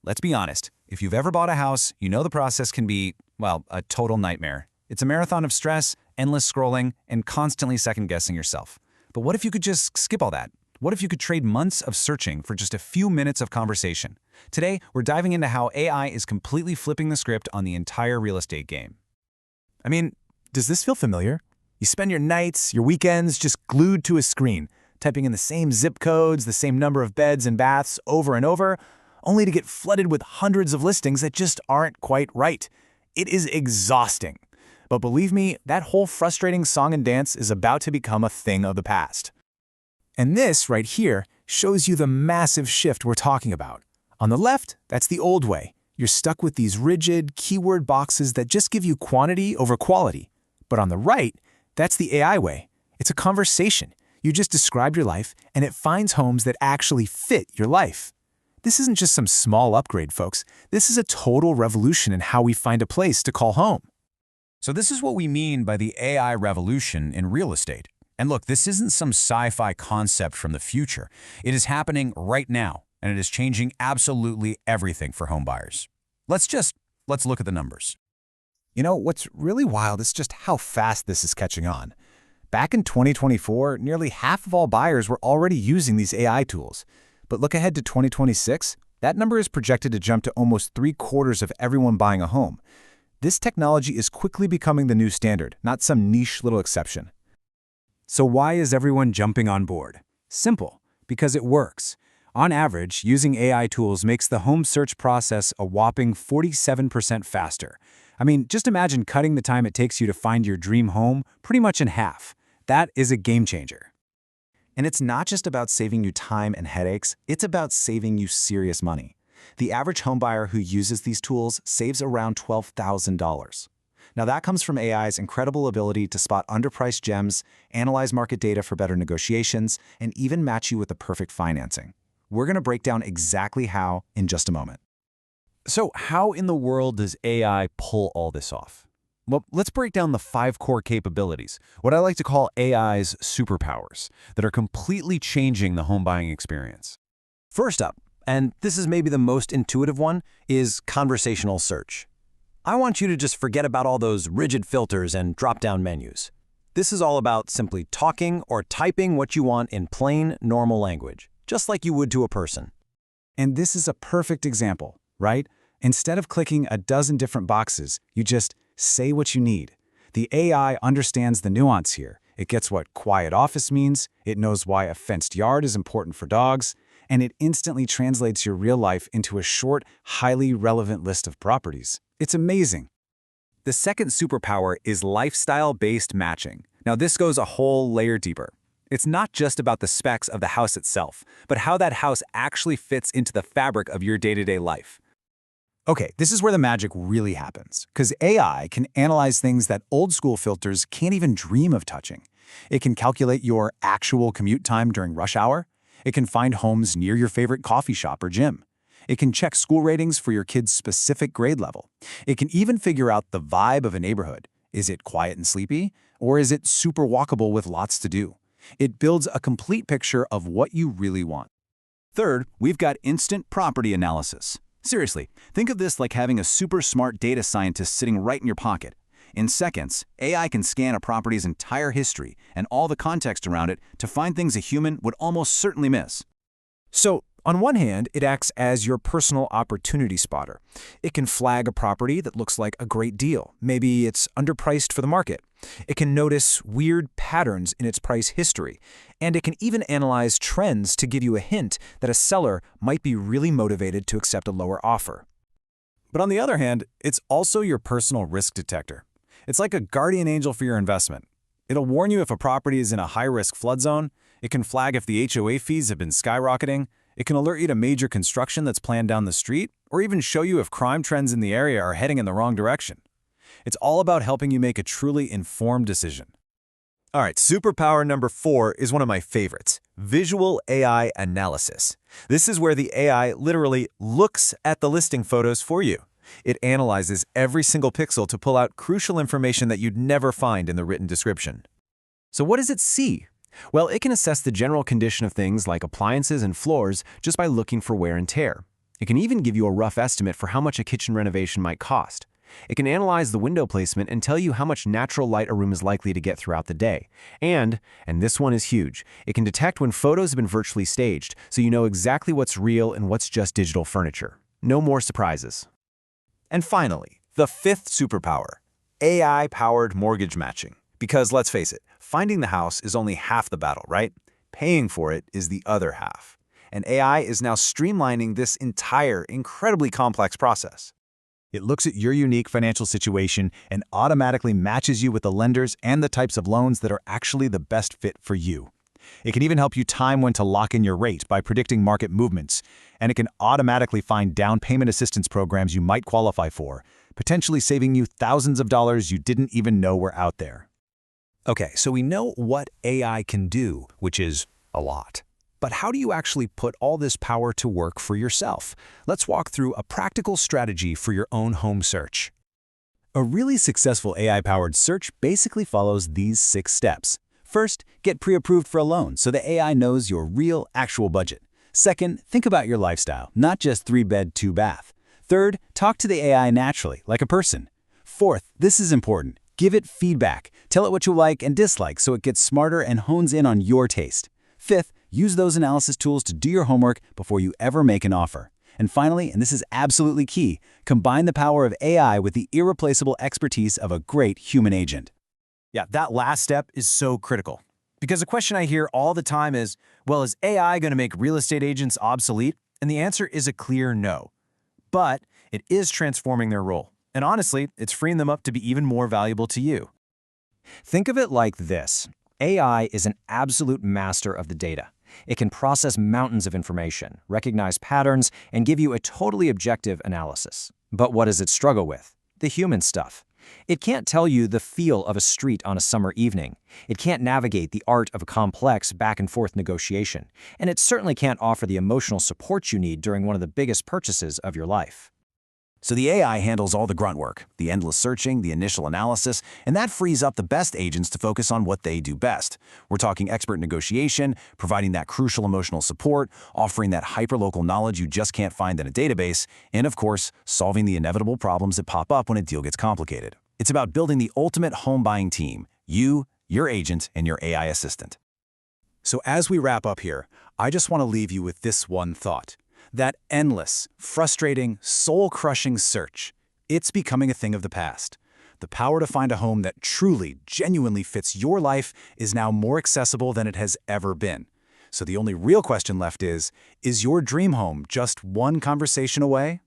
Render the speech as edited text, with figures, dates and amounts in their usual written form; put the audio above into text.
Let's be honest. If you've ever bought a house, you know the process can be, well, a total nightmare. It's a marathon of stress, endless scrolling, and constantly second-guessing yourself. But what if you could just skip all that? What if you could trade months of searching for just a few minutes of conversation? Today, we're diving into how AI is completely flipping the script on the entire real estate game. I mean, does this feel familiar? You spend your nights, your weekends just glued to a screen, typing in the same zip codes, the same number of beds and baths over and over, only to get flooded with hundreds of listings that just aren't quite right. It is exhausting. But believe me, that whole frustrating song and dance is about to become a thing of the past. And this right here shows you the massive shift we're talking about. On the left, that's the old way. You're stuck with these rigid, keyword boxes that just give you quantity over quality. But on the right, that's the AI way. It's a conversation. You just describe your life, and it finds homes that actually fit your life. This isn't just some small upgrade, folks. This is a total revolution in how we find a place to call home. So this is what we mean by the AI revolution in real estate. And look, this isn't some sci-fi concept from the future. It is happening right now, and it is changing absolutely everything for home buyers. Let's look at the numbers. You know, what's really wild is just how fast this is catching on. Back in 2024, nearly half of all buyers were already using these AI tools. But look ahead to 2026, that number is projected to jump to almost 3/4 of everyone buying a home. This technology is quickly becoming the new standard, not some niche little exception. So why is everyone jumping on board? Simple, because it works. On average, using AI tools makes the home search process a whopping 47% faster. I mean, just imagine cutting the time it takes you to find your dream home pretty much in half. That is a game changer. And it's not just about saving you time and headaches, it's about saving you serious money. The average homebuyer who uses these tools saves around $12,000. Now that comes from AI's incredible ability to spot underpriced gems, analyze market data for better negotiations, and even match you with the perfect financing. We're going to break down exactly how in just a moment. So how in the world does AI pull all this off? Well, let's break down the 5 core capabilities, what I like to call AI's superpowers, that are completely changing the home buying experience. First up, and this is maybe the most intuitive one, is conversational search. I want you to just forget about all those rigid filters and drop-down menus. This is all about simply talking or typing what you want in plain, normal language, just like you would to a person. And this is a perfect example, right? Instead of clicking a dozen different boxes, you just say what you need. The AI understands the nuance here. It gets what quiet office means, it knows why a fenced yard is important for dogs, and it instantly translates your real life into a short, highly relevant list of properties. It's amazing. The second superpower is lifestyle-based matching. Now this goes a whole layer deeper. It's not just about the specs of the house itself, but how that house actually fits into the fabric of your day-to-day life. Okay, this is where the magic really happens, because AI can analyze things that old-school filters can't even dream of touching. It can calculate your actual commute time during rush hour. It can find homes near your favorite coffee shop or gym. It can check school ratings for your kid's specific grade level. It can even figure out the vibe of a neighborhood. Is it quiet and sleepy, or is it super walkable with lots to do? It builds a complete picture of what you really want. Third, we've got instant property analysis. Seriously, think of this like having a super smart data scientist sitting right in your pocket. In seconds, AI can scan a property's entire history and all the context around it to find things a human would almost certainly miss. So, on one hand, it acts as your personal opportunity spotter. It can flag a property that looks like a great deal. Maybe it's underpriced for the market. It can notice weird patterns in its price history. And it can even analyze trends to give you a hint that a seller might be really motivated to accept a lower offer. But on the other hand, it's also your personal risk detector. It's like a guardian angel for your investment. It'll warn you if a property is in a high-risk flood zone. It can flag if the HOA fees have been skyrocketing. It can alert you to major construction that's planned down the street, or even show you if crime trends in the area are heading in the wrong direction. It's all about helping you make a truly informed decision. All right, superpower number 4 is one of my favorites, visual AI analysis. This is where the AI literally looks at the listing photos for you. It analyzes every single pixel to pull out crucial information that you'd never find in the written description. So what does it see? Well, it can assess the general condition of things like appliances and floors just by looking for wear and tear. It can even give you a rough estimate for how much a kitchen renovation might cost. It can analyze the window placement and tell you how much natural light a room is likely to get throughout the day. And this one is huge, it can detect when photos have been virtually staged, so you know exactly what's real and what's just digital furniture. No more surprises. And finally, the fifth superpower, AI-powered mortgage matching. Because let's face it, finding the house is only half the battle, right? Paying for it is the other half. And AI is now streamlining this entire, incredibly complex process. It looks at your unique financial situation and automatically matches you with the lenders and the types of loans that are actually the best fit for you. It can even help you time when to lock in your rate by predicting market movements, and it can automatically find down payment assistance programs you might qualify for, potentially saving you thousands of dollars you didn't even know were out there. Okay, so we know what AI can do, which is a lot. But how do you actually put all this power to work for yourself? Let's walk through a practical strategy for your own home search. A really successful AI-powered search basically follows these 6 steps. First, get pre-approved for a loan so the AI knows your real, actual budget. Second, think about your lifestyle, not just 3-bed, 2-bath. Third, talk to the AI naturally, like a person. Fourth, this is important, give it feedback. Tell it what you like and dislike so it gets smarter and hones in on your taste. Fifth, use those analysis tools to do your homework before you ever make an offer. And finally, and this is absolutely key, combine the power of AI with the irreplaceable expertise of a great human agent. Yeah, that last step is so critical. Because a question I hear all the time is, well, is AI going to make real estate agents obsolete? And the answer is a clear no. But it is transforming their role. And honestly, it's freeing them up to be even more valuable to you. Think of it like this. AI is an absolute master of the data. It can process mountains of information, recognize patterns, and give you a totally objective analysis. But what does it struggle with? The human stuff. It can't tell you the feel of a street on a summer evening. It can't navigate the art of a complex back-and-forth negotiation. And it certainly can't offer the emotional support you need during one of the biggest purchases of your life. So the AI handles all the grunt work, the endless searching, the initial analysis, and that frees up the best agents to focus on what they do best. We're talking expert negotiation, providing that crucial emotional support, offering that hyperlocal knowledge you just can't find in a database, and of course, solving the inevitable problems that pop up when a deal gets complicated. It's about building the ultimate home buying team, you, your agent, and your AI assistant. So as we wrap up here, I just want to leave you with this one thought. That endless, frustrating, soul-crushing search, it's becoming a thing of the past. The power to find a home that truly, genuinely fits your life is now more accessible than it has ever been. So the only real question left is your dream home just one conversation away?